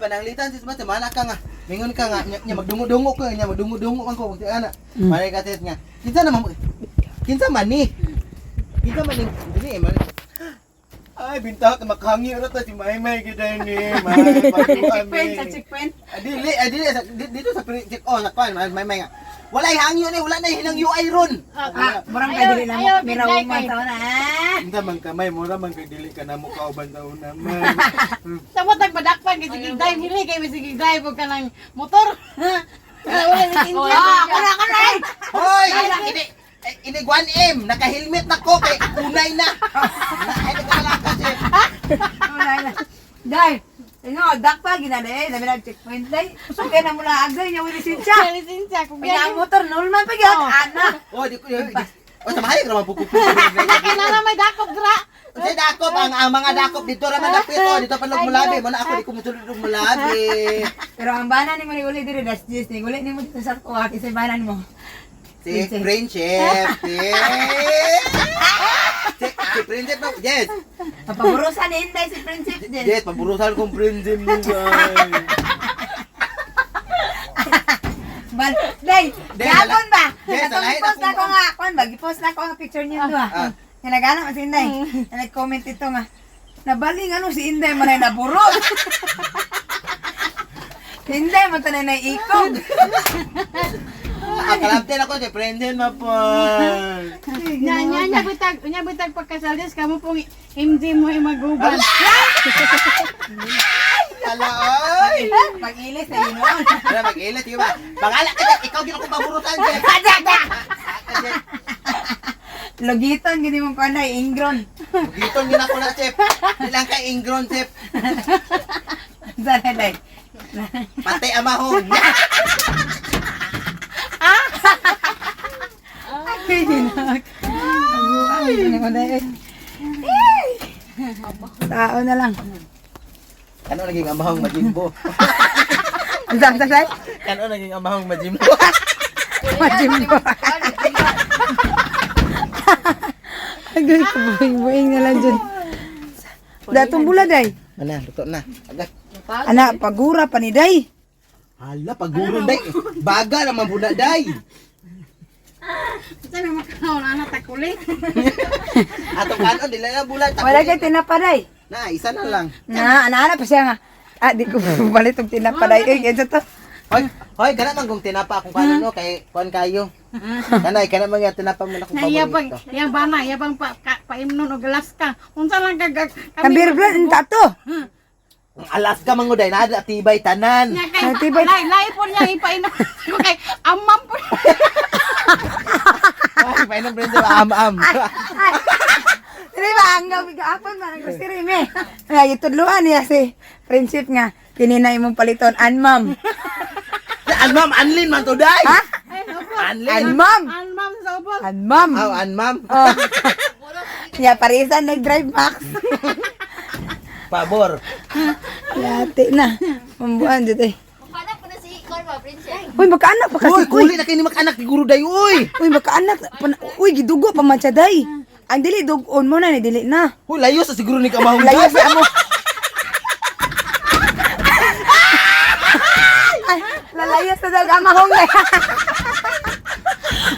pananglitan sis mate mana ka nga. Mingon ka nga nya magdungo-dungo ko nya magdungo-dungo man ko ana. Mare ka sis nga. Kinsa man ni? Kinsa man ni? Dili man. Ay bintak makhangi ora ta si Maymay giday ni. Checkpoint. Dili dito sa check sa kwan Maymay nga. Walay hangyo ni, wala na hinang UI ron. Murang ka dili na mo, miraw man taon na. Kinsa man kamay mura man kay dili ka na mo kauban taon naman. Sa mo tagpadakpan kay sige drive dili kay sige drive ka ng motor. Wala ni India. Kana. Hoy, ini 1M, naka-helmet na ko kay unay na. Ay nagkalakas eh. Dai, dakpa ginade, dami nag checkpoint dai. Sugay na mula agay nya wili sincha. Lisensa ko Kaya motor nulman pa gyud ana. Oh, di ko. Oh, samahay ra man pupupo. Kinala may dakop dra. Kasi dakop ang mga dakop dito ra man dapito, dito pa mulabi, mo na ako di ko musulod mulabi. Pero ang bana ni mo ni uli dire das dis ni uli ni mo dito sa kuha kasi bana ni mo. Si Friendship. Si Friendship no. Yes. Papaburusan ni Inday si Princess din. Yes, paburusan kong Friendship mo guys. Day, gapon ba? Yes, alahin Post na ako. ko nga, kon ba? Gi-post na ko ang picture niyo do. Nagana si Inday. Nag-comment ito nga. Nabaling ano si Inday man ay naburo. Inday man tanay na ikog. Akalamtin ako si Friendship po. Nya bitag pagkasalis kamo pong MJ mo imaguban. Hala oy. Pag-ilis na yun noon. Wala mag-ilit, di ba? Bangala ka dyan, ikaw gina kong paburutan dyan. Logiton, gini mo pa na, ingron. Dito gina ko na, Chef. Ilang ka ingron, Chef. Sana, Day. Pati amahong. Ay, dinak. Ay, dinak mo, Day. Tao na lang. Ano naging amahong majimbo? Ang saan? Ano naging amahong majimbo? Majimbo. Agay, kabuing-buing na lang dyan. Datong bula, Day. Mana, luto na. Agad. Anak, pagura pa ni Day. Hala, paguro, day. Baga naman buna, day. Sa mo kaon ana takuli. Atong kanon, dila na bulan. Wala kay tinapa, Day. Na, isa na lang. Ana pa siya nga. Di ko balit og tinapa, Day. Ay, ganyan to. Hoy, kana man kung tinapa akong kanon, no, kay kuan kayo. Kanay, kana man yung tinapa mo na kung Nayabang, paborito. yang bana, yabang paimnon og Alaska. Unsa lang Kambir-bir, tato. Ang Alaska man day, nada tibay tanan. Nya kay Tibay. lay po niya ipainom ko kay amam po. Ay, painom rin sa am-am. Dili ba ang gapon man gusto rin me. Ay itudluan niya si Prinsip nga. Kininay mong paliton anmam. Anmam, anlin man to, day. Ha? Anlin. Anmam. Amam sa ubos. Anmam. Oh, anmam. Oh. Ya parisan nag-drive max. Pabor. Lati na. Mambuan dito eh. Magkaanak po na si Corma, Princess. Uy, magkaanak pa kasi. Uy, kuli na kayo ni mag-anak ni Guru day, uy. Uy, magkaanak. Uy, gidugo pa man siya, Day. Ang dili, dugon mo na, ni dili na. Uy, layo sa siguro ni kamahong Layo day. sa amo. Ay, lalayo sa dag amahong eh.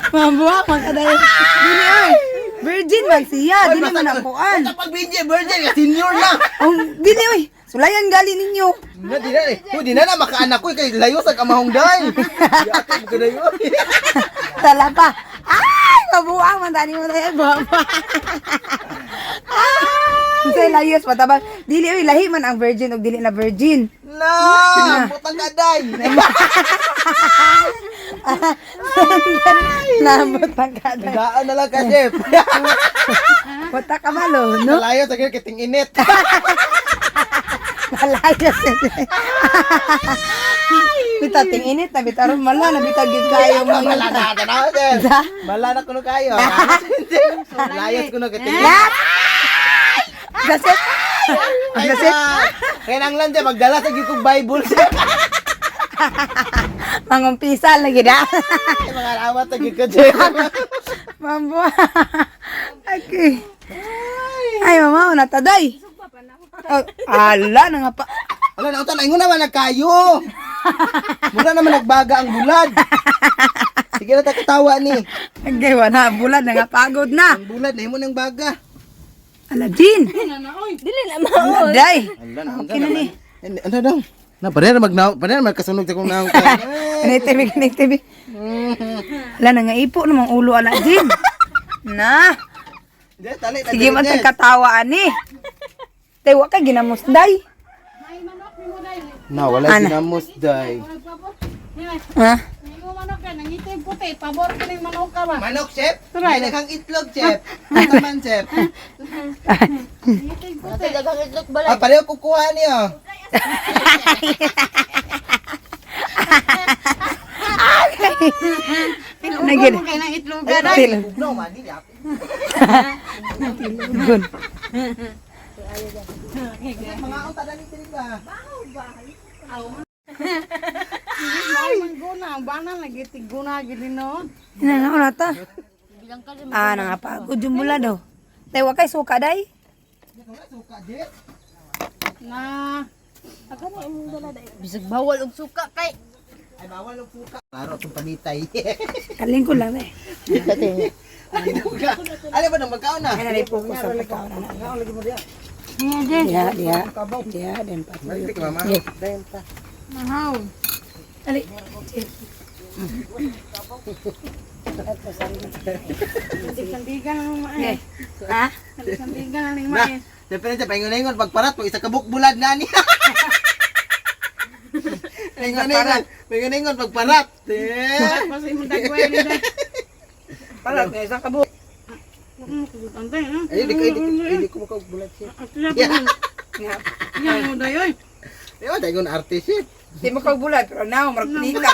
Mabuak man ka, Day. Dili, ay. Virgin man siya. Dili man nakuan. Kapag virgin, senior na. Oh, dili, uy. Sulayan gali ninyo. Na, di na eh. Uy, di na makaanak ko, kay layo sa kamahong day. Di ako magkada yun. Tala pa. Ay, mabuang man tani mo tayo, baba. Ay, say layos patabang. Dili oy lahi man ang virgin ug dili na virgin. Na, butang ka day. Nabot ang kada. Gaan na lang ka, Chef. Bota ka malo, no? Layo sa kiting init. Layos. Bitaw ting init na bitaw mala na bitaw gid kayo mo. Bala na, tanaw, Chef. Sa? Bala na kuno kayo. Layos kuno kiting init. Lat. Gaset. Gaset. Kaya nang lang, Chef, magdala sa gitong Bible, Chef. Mangumpisal lagi da. Ay, mga awat sa gitong, Chef. Mambo. Okay. Ay, mama, nataday. Oh, ala na nga pa. Ala na utan, ingon naman nagkayo. Mura naman nagbaga ang bulad. Sige na takatawa ni. Okay, wala. Bulad na nga. Pagod na. Ang bulad na mo nang baga. Aladdin. Dili na mao. Day. Ala na, Okay na ni. Ano daw? Na parehas magkasunog sa kung naong ka. Connectivity. Wala na nga ipo namang ulo Aladdin. Na. Sige man katawa ani. Tay wa kay ginamos day. Ay, manok, ni mo dahil. Na wala Ana. ginamos day. Nagpapos. Ha? Hindi mo manok ka, nangitim puti. Pabor ka ng manok ka ba? Manok, chef? Turay. May naghang itlog, chef. Ano naman, chef? Nangitim puti. Natay dagang itlog balay. Ah, pareho kukuha niyo. Nagid. Kung kayo ng itlog ka Ay, dahil. Tilog. no, mani, yap. Gun. Mga auta na nito ba? Ay, mangguna. Ang banal, nagitiguna, gilino. Ina na una ta. Bilang ka rin. Ah, nangapagod yung mula daw. Tay wa kay suka day. Suka, jet. Na. Bisag bawal og suka kay. Ay, bawal ang suka. Klaro itong panitay. Kaling ko lang eh. Ay, duga. Alam ba nang magkaon na? Ay na focus sa pagkaon na. Nga, Jen. Dia dan pa. Malitik, mama. Dayan pa. Mahaw. Ali. Sandigan ang mga Ha? Sandigan ang Na, mga siyempre siya, paingon-ingon, pagparat mo, isa kabuk bulad na niya. Paingon-ingon, pagparat. Kasi mo dagway nila. Pala kay sa kabo. Antay, ha? Ay, hindi ko makabulad siya. At sila pa yan mo dayoy. Di ba, tayo artist siya. Di mo kag bulat pero now marag nika.